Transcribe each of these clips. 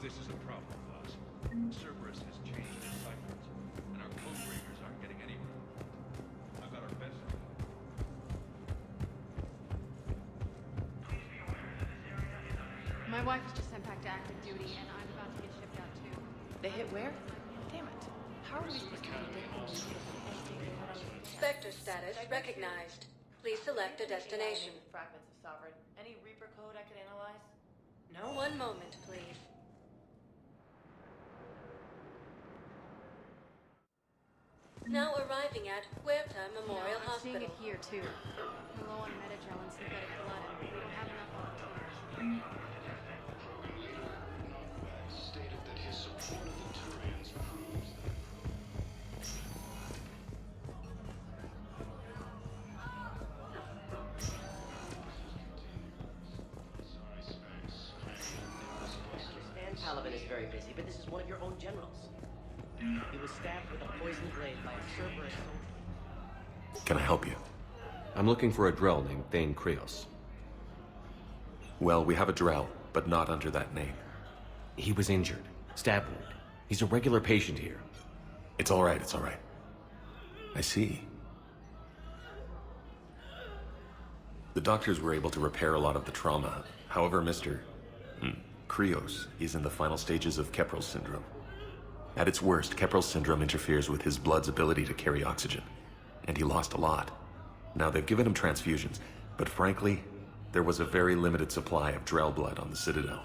this is a problem, boss. Cerberus has changed its cycles, and our code breakers aren't getting anywhere. I've got our best. My wife was just sent back to active duty, and I'm about to get shipped out too. They hit where? Damn it. How are we supposed to Spectre status recognized. Please select a destination. Fragments of Sovereign. Any Reaper code I could analyze? No? One moment, please. Now arriving at Huerta Memorial I'm seeing Hospital. it here too. We're low on metagel and synthetic blood, and we don't have enough volunteers. Stated that his support of the Turians proves I understand Paladin is very busy, but this is one of your own generals. He was stabbed with a poison blade by a Cerberus soldier. Can I help you? I'm looking for a Drell named Thane Krios. Well, we have a Drell, but not under that name. He was injured. Stab wound. He's a regular patient here. It's all right, it's all right. I see. The doctors were able to repair a lot of the trauma. However, Mr. Krios is in the final stages of Keprel's syndrome. At its worst, Keprel's syndrome interferes with his blood's ability to carry oxygen, and he lost a lot. Now, they've given him transfusions, but frankly, there was a very limited supply of Drell blood on the Citadel.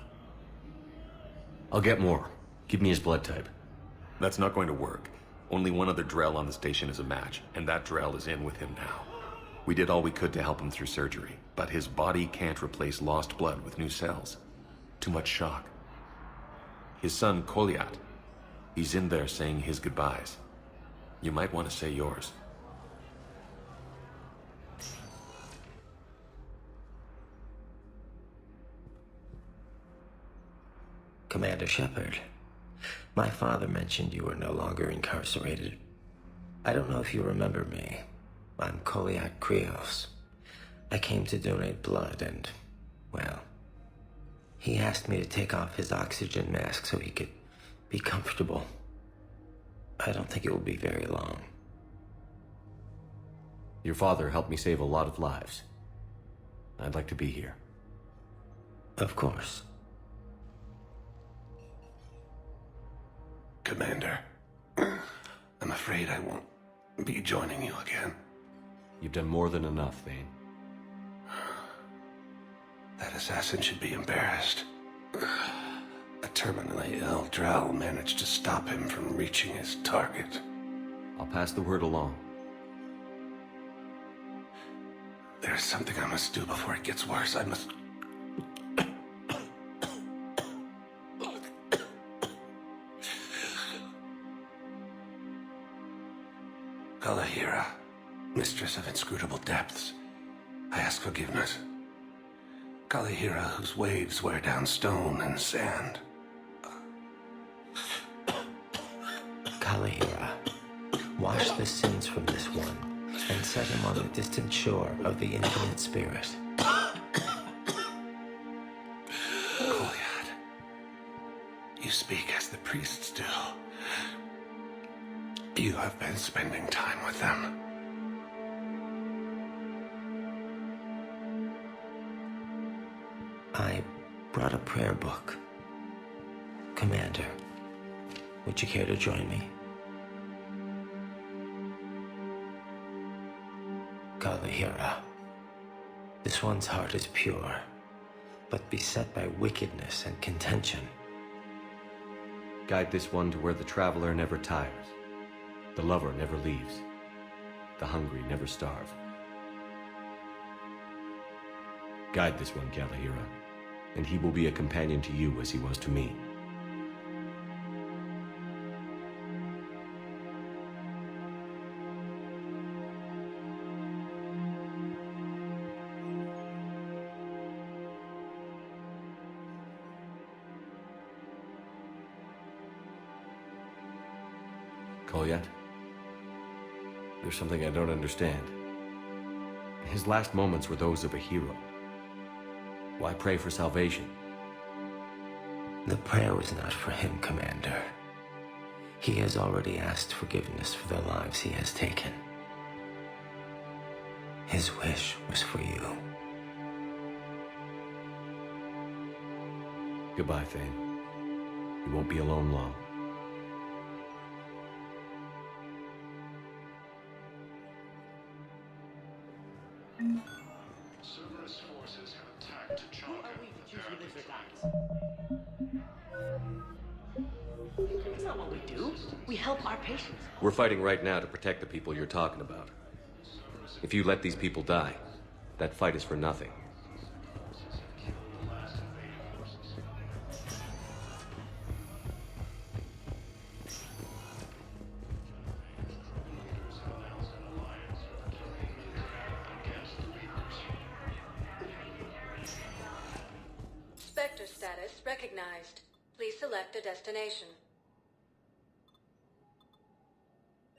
I'll get more. Give me his blood type. That's not going to work. Only one other Drell on the station is a match, and that Drell is in with him now. We did all we could to help him through surgery, but his body can't replace lost blood with new cells. Too much shock. His son, Koliat, he's in there saying his goodbyes. You might want to say yours. Commander Shepard, my father mentioned you were no longer incarcerated. I don't know if you remember me. I'm Koliak Krios. I came to donate blood and, well, he asked me to take off his oxygen mask so he could be comfortable. I don't think it will be very long. Your father helped me save a lot of lives. I'd like to be here. Of course. Commander, I'm afraid I won't be joining you again. You've done more than enough, Thane. That assassin should be embarrassed. A terminally ill Drell managed to stop him from reaching his target. I'll pass the word along. There's something I must do before it gets worse. I must... Kalahira, mistress of inscrutable depths, I ask forgiveness. Kalahira, whose waves wear down stone and sand. Kalahira, wash the sins from this one and set him on the distant shore of the infinite spirit. Koliad, you speak as the priests do. You have been spending time with them. I brought a prayer book. Commander, would you care to join me? Kalahira, this one's heart is pure, but beset by wickedness and contention. Guide this one to where the traveler never tires. The lover never leaves. The hungry never starve. Guide this one, Kalahira, and he will be a companion to you as he was to me. Koliat? There's something I don't understand. His last moments were those of a hero. Why pray for salvation? The prayer was not for him, Commander. He has already asked forgiveness for the lives he has taken. His wish was for you. Goodbye, Thane. You won't be alone long. Cerberus forces have attacked Who are we to choose who lives or dies? It's not what we do. We help our patients. We're fighting right now to protect the people you're talking about. If you let these people die, that fight is for nothing. Spectre status recognized. Please select a destination.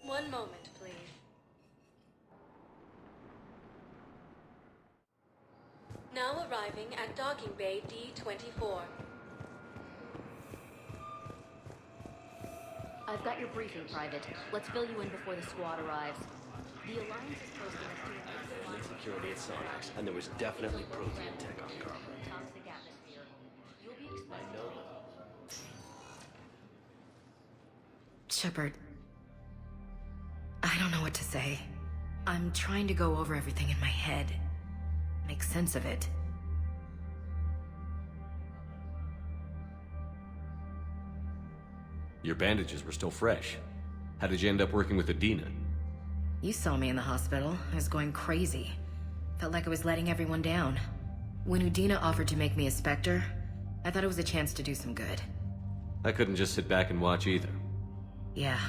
One moment, please. Now arriving at docking bay D-24. I've got your briefing, Private. Let's fill you in before the squad arrives. The Alliance is posting us to Security at Sonax, and there was definitely protein tech on Carver. toxic atmosphere. You'll be exposed. I know. Shepard, I don't know what to say. I'm trying to go over everything in my head. Make sense of it. Your bandages were still fresh. How did you end up working with Adina? You saw me in the hospital. I was going crazy. Felt like I was letting everyone down. When Udina offered to make me a Spectre, I thought it was a chance to do some good. I couldn't just sit back and watch either. Yeah.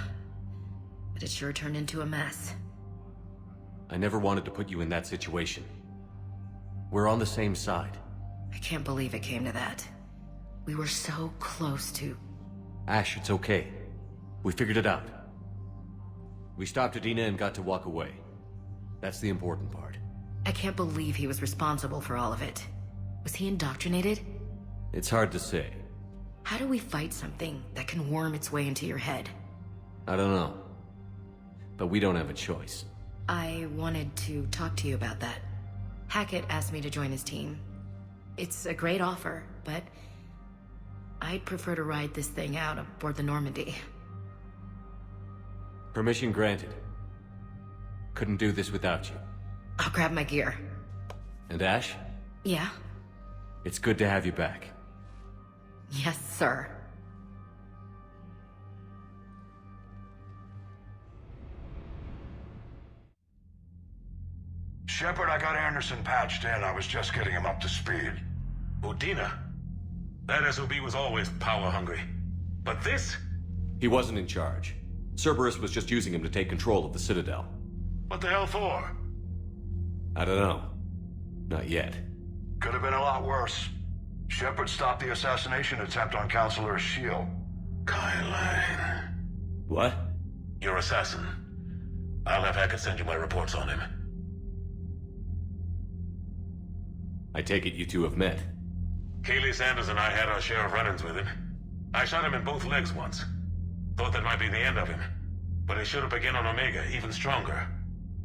But it sure turned into a mess. I never wanted to put you in that situation. We're on the same side. I can't believe it came to that. We were so close to... Ash, it's okay. We figured it out. We stopped Adina and got to walk away. That's the important part. I can't believe he was responsible for all of it. Was he indoctrinated? It's hard to say. How do we fight something that can worm its way into your head? I don't know. But we don't have a choice. I wanted to talk to you about that. Hackett asked me to join his team. It's a great offer, but I'd prefer to ride this thing out aboard the Normandy. Permission granted. Couldn't do this without you. I'll grab my gear. And Ash, Yeah? it's good to have you back. Yes, sir. Shepard, I got Anderson patched in. I was just getting him up to speed. Udina? That SOB was always power-hungry. But this? He wasn't in charge. Cerberus was just using him to take control of the Citadel. What the hell for? I don't know. Not yet. Could have been a lot worse. Shepard stopped the assassination attempt on Counselor Shield. Kai Lang. What? Your assassin. I'll have Hackett send you my reports on him. I take it you two have met. Kaylee Sanders and I had our share of run-ins with him. I shot him in both legs once. Thought that might be the end of him. But he showed up again on Omega, even stronger.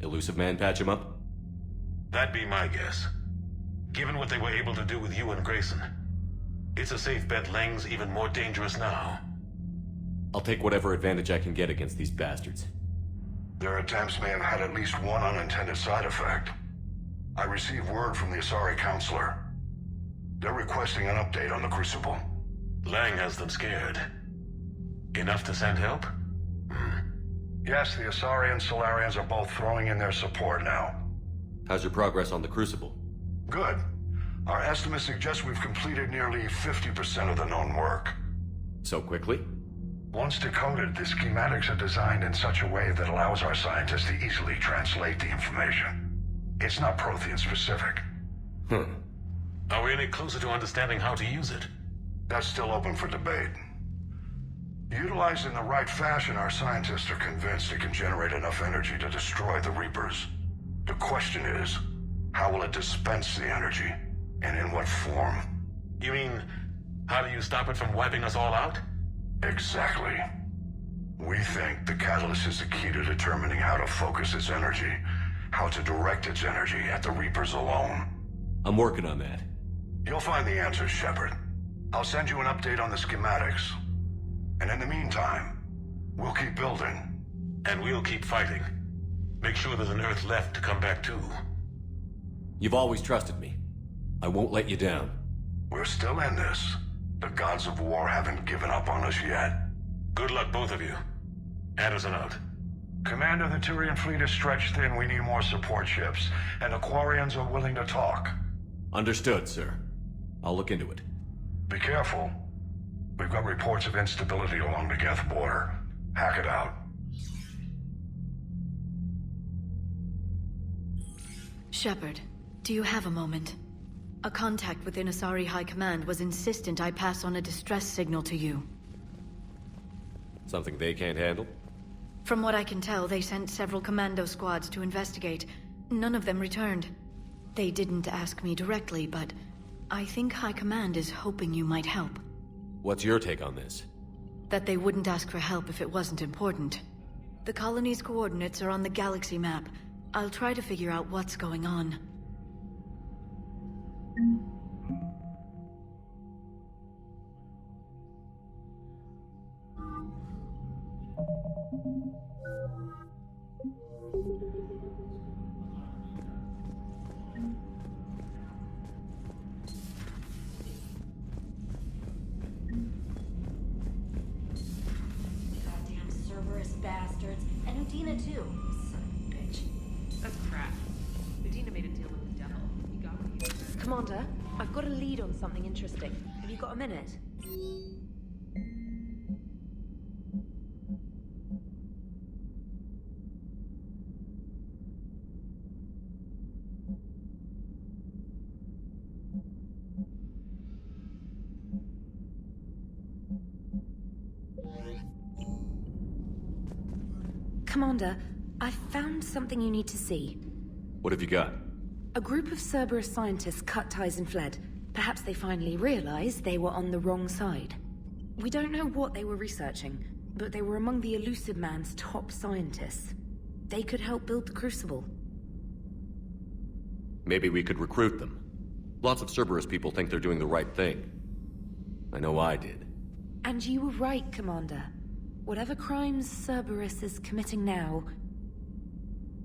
Elusive Man patch him up? That'd be my guess. Given what they were able to do with you and Grayson. It's a safe bet Lang's even more dangerous now. I'll take whatever advantage I can get against these bastards. Their attempts may have had at least one unintended side effect. I received word from the Asari Counselor. They're requesting an update on the Crucible. Lang has them scared. Enough to send help? Yes, the Asari and Solarians are both throwing in their support now. How's your progress on the Crucible? Good. Our estimates suggest we've completed nearly 50% of the known work. So quickly? Once decoded, the schematics are designed in such a way that allows our scientists to easily translate the information. It's not Prothean specific. Are we any closer to understanding how to use it? That's still open for debate. Utilized in the right fashion, our scientists are convinced it can generate enough energy to destroy the Reapers. The question is, how will it dispense the energy? And in what form? You mean, How do you stop it from wiping us all out? Exactly. We think the catalyst is the key to determining how to focus its energy, how to direct its energy at the Reapers alone. I'm working on that. You'll find the answers, Shepard. I'll send you an update on the schematics. And in the meantime, we'll keep building. And we'll keep fighting. Make sure there's an Earth left to come back to. You've always trusted me. I won't let you down. We're still in this. The gods of war haven't given up on us yet. Good luck, both of you. Anderson out. Commander, the Turian fleet is stretched thin. We need more support ships. And Aquarians are willing to talk. Understood, sir. I'll look into it. Be careful. We've got reports of instability along the Geth border. Hack it out. Shepard, do you have a moment? A contact within Asari High Command was insistent I pass on a distress signal to you. Something they can't handle? From what I can tell, they sent several commando squads to investigate. None of them returned. They didn't ask me directly, but I think High Command is hoping you might help. What's your take on this? That they wouldn't ask for help if it wasn't important. The colony's coordinates are on the galaxy map. I'll try to figure out what's going on. Goddamn Cerberus bastards. And Udina too. Son of a bitch. That's crap. Medina made a deal with the devil. He got what he deserved. Commander, I've got a lead on something interesting. Have you got a minute? Commander, I found something you need to see. What have you got? A group of Cerberus scientists cut ties and fled. Perhaps they finally realized they were on the wrong side. We don't know what they were researching, but they were among the Elusive Man's top scientists. They could help build the Crucible. Maybe we could recruit them. Lots of Cerberus people think they're doing the right thing. I know I did. And you were right, Commander. Whatever crimes Cerberus is committing now,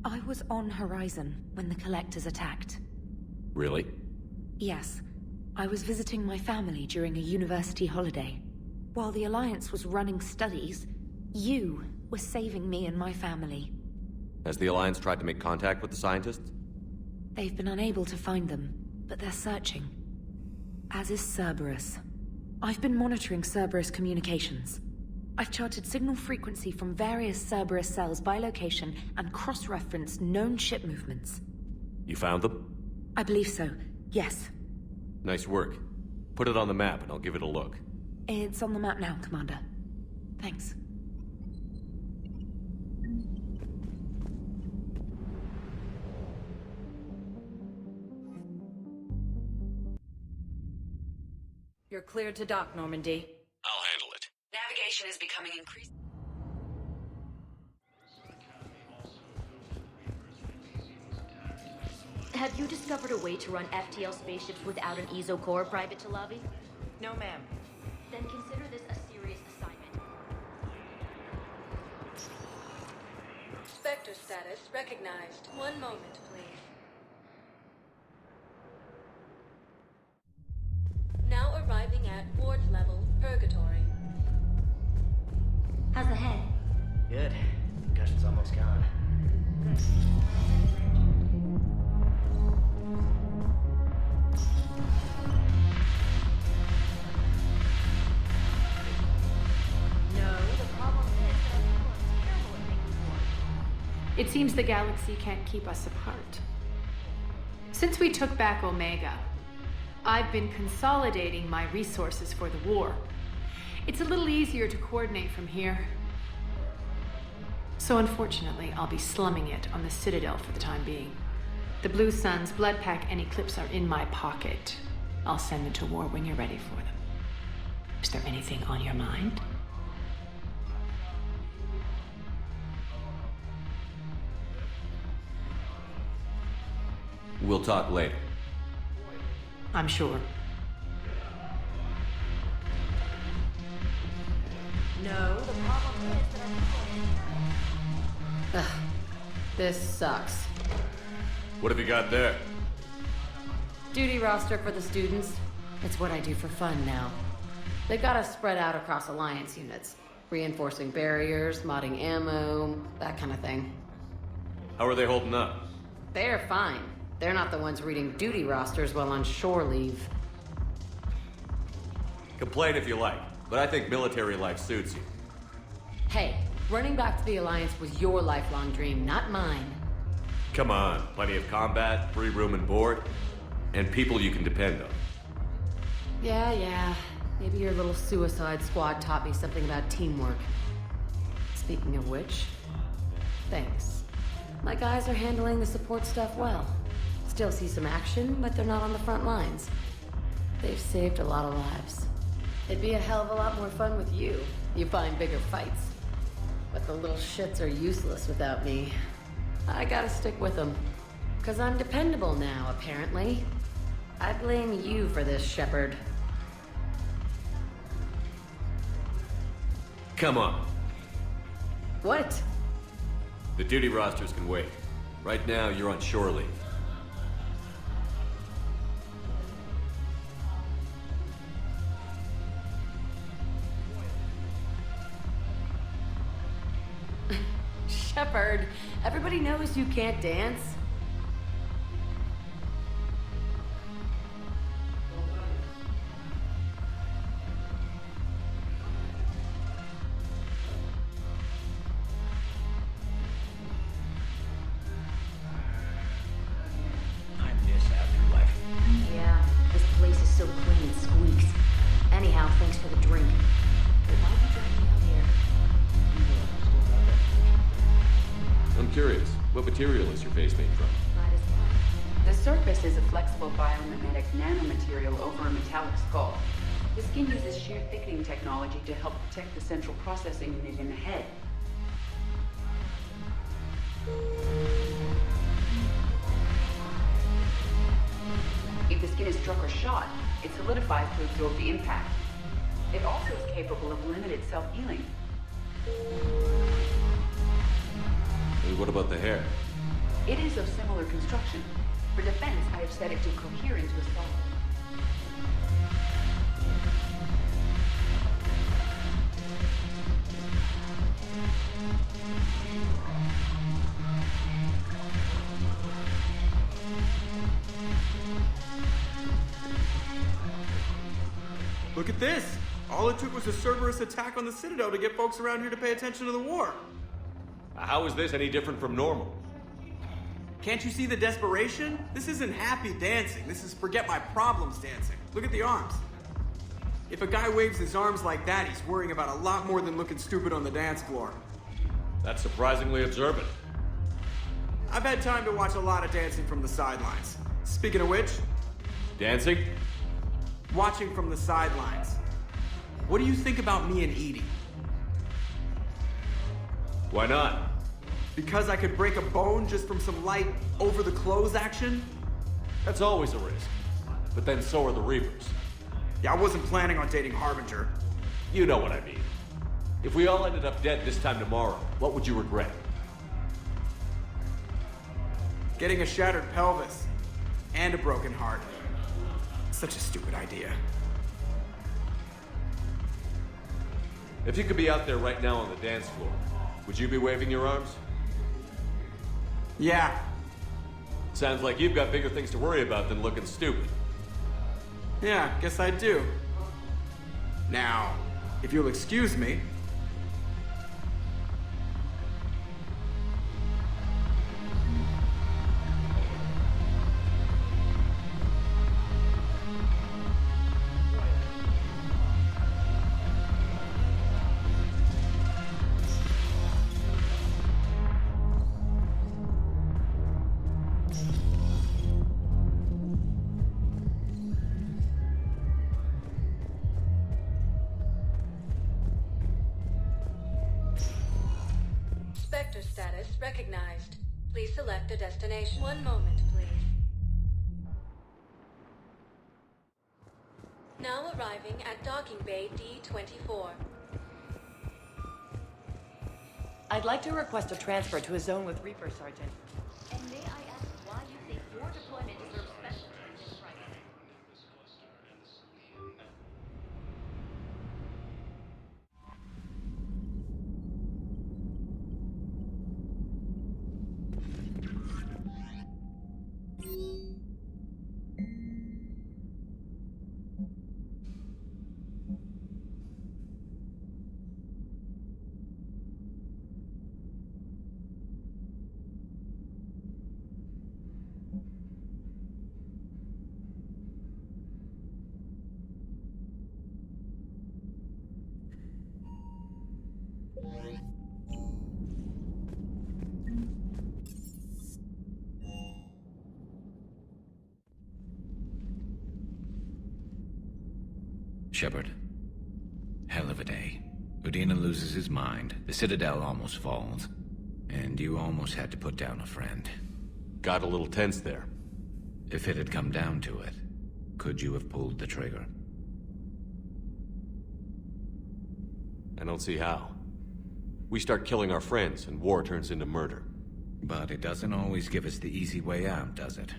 I was on Horizon when the Collectors attacked. Really? Yes. I was visiting my family during a university holiday. While the Alliance was running studies, you were saving me and my family. Has the Alliance tried to make contact with the scientists? They've been unable to find them, but they're searching. As is Cerberus. I've been monitoring Cerberus communications. I've charted signal frequency from various Cerberus cells by location and cross-referenced known ship movements. You found them? I believe so, yes. Nice work. Put it on the map and I'll give it a look. It's on the map now, Commander. Thanks. You're cleared to dock, Normandy. I'll handle it. Navigation is becoming increasingly... Have you discovered a way to run FTL spaceships without an ESO core, Private Talavi? No, ma'am. Then consider this a serious assignment. Spectre status recognized. One moment, please. Now arriving at ward level, Purgatory. How's the head? Good. Concussion's almost gone. No, the problem is that everyone's terrible at making war. It seems the galaxy can't keep us apart. Since we took back Omega, I've been consolidating my resources for the war. It's a little easier to coordinate from here. So unfortunately, I'll be slumming it on the Citadel for the time being. The Blue Suns, Bloodpack, and Eclipse are in my pocket. I'll send them to war when you're ready for them. Is there anything on your mind? We'll talk later. I'm sure. No, the problem is that Ugh, this sucks. What have you got there? Duty roster for the students. It's what I do for fun now. They got us spread out across Alliance units. Reinforcing barriers, modding ammo, that kind of thing. How are they holding up? They're fine. They're not the ones reading duty rosters while on shore leave. Complain if you like, but I think military life suits you. Hey, running back to the Alliance was your lifelong dream, not mine. Come on, plenty of combat, free room and board, and people you can depend on. Yeah. Maybe your little suicide squad taught me something about teamwork. Speaking of which, thanks. My guys are handling the support stuff well. Still see some action, but they're not on the front lines. They've saved a lot of lives. It'd be a hell of a lot more fun with you. You find bigger fights. But the little shits are useless without me. I gotta stick with them. 'Cause I'm dependable now, apparently. I blame you for this, Shepard. Come on. What? The duty rosters can wait. Right now, you're on shore leave. Shepard, everybody knows you can't dance. I miss Afterlife. Yeah, this place is so clean it squeaks. Anyhow, thanks for the drink. But why did you drag me out here? I'm curious, what material is your face made from? Might as well. The surface is a flexible biomimetic nanomaterial over a metallic skull. The skin uses shear thickening technology to help protect the central processing unit in the head. If the skin is struck or shot, it solidifies to absorb the impact. It also is capable of limited self-healing. And what about the hair? It is of similar construction. For defense, I have set it to cohere into a solid. Look at this! All it took was a Cerberus attack on the Citadel to get folks around here to pay attention to the war. How is this any different from normal? Can't you see the desperation? This isn't happy dancing. This is forget my problems dancing. Look at the arms. If a guy waves his arms like that, he's worrying about a lot more than looking stupid on the dance floor. That's surprisingly observant. I've had time to watch a lot of dancing from the sidelines. Speaking of which... Dancing? Watching from the sidelines. What do you think about me and Edie? Why not? Because I could break a bone just from some light over-the-clothes action? That's always a risk. But then so are the Reapers. Yeah, I wasn't planning on dating Harbinger. You know what I mean. If we all ended up dead this time tomorrow, what would you regret? Getting a shattered pelvis. And a broken heart. Such a stupid idea. If you could be out there right now on the dance floor, would you be waving your arms? Yeah. Sounds like you've got bigger things to worry about than looking stupid. Yeah, guess I do. Now, if you'll excuse me... status recognized. Please select a destination. One moment, please. Now arriving at docking bay D24. I'd like to request a transfer to a zone with Reaper, Sergeant. And may I ask why you think your deployment deserves special attention, Private? Shepard. Hell of a day. Udina loses his mind, the Citadel almost falls, and you almost had to put down a friend. Got a little tense there. If it had come down to it, could you have pulled the trigger? I don't see how. We start killing our friends, and war turns into murder. But it doesn't always give us the easy way out, does it?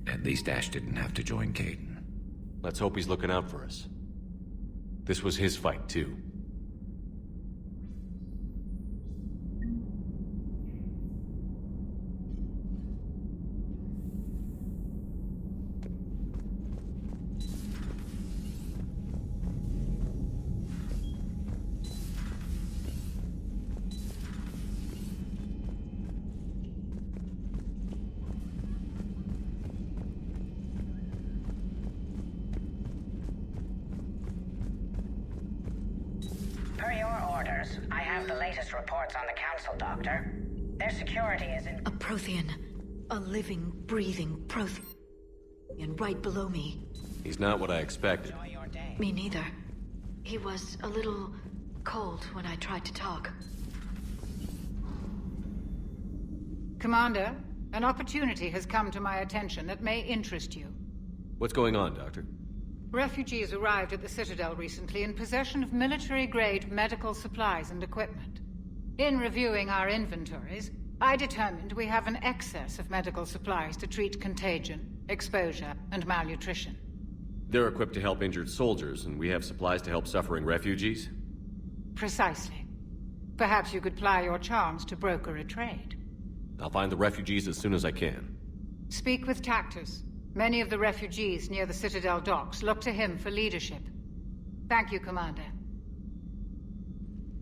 At least Ash didn't have to join Caden. Let's hope he's looking out for us. This was his fight, too. Per your orders, I have the latest reports on the Council, Doctor. Their security is in... A Prothean. A living, breathing Prothean right below me. He's not what I expected. Me neither. He was a little cold when I tried to talk. Commander, an opportunity has come to my attention that may interest you. What's going on, Doctor? Refugees arrived at the Citadel recently in possession of military-grade medical supplies and equipment. In reviewing our inventories, I determined we have an excess of medical supplies to treat contagion, exposure, and malnutrition. They're equipped to help injured soldiers, and we have supplies to help suffering refugees? Precisely. Perhaps you could ply your charms to broker a trade. I'll find the refugees as soon as I can. Speak with Tactus. Many of the refugees near the Citadel docks look to him for leadership. Thank you, Commander.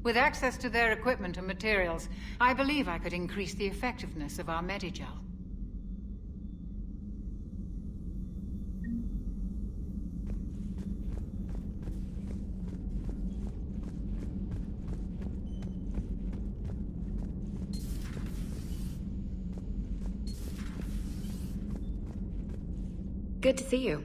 With access to their equipment and materials, I believe I could increase the effectiveness of our Medigel. Good to see you.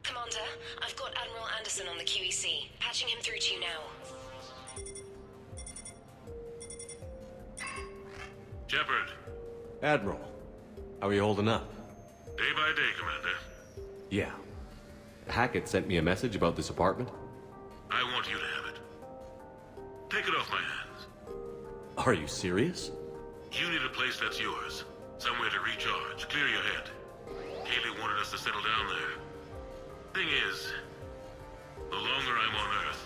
Commander, I've got Admiral Anderson on the QEC. Patching him through to you now. Shepard. Admiral, how are you holding up? Day by day, Commander. Yeah. Hackett sent me a message about this apartment. I want you to have it. Take it off my hands. Are you serious? You need a place that's yours. Somewhere to recharge, clear your head. Haley wanted us to settle down there. Thing is, the longer I'm on Earth,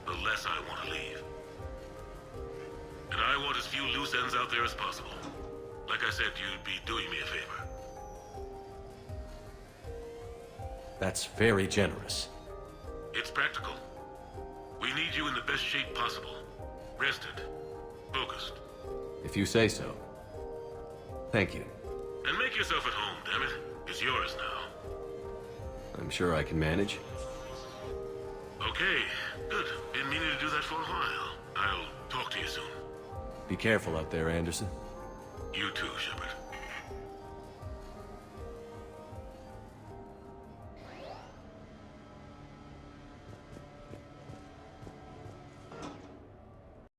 the less I want to leave. And I want as few loose ends out there as possible. Like I said, you'd be doing me a favor. That's very generous. It's practical. We need you in the best shape possible. Rested. Focused. If you say so. Thank you. And make yourself at home, damn it. It's yours now. I'm sure I can manage. Okay, good. Been meaning to do that for a while. I'll talk to you soon. Be careful out there, Anderson. You too.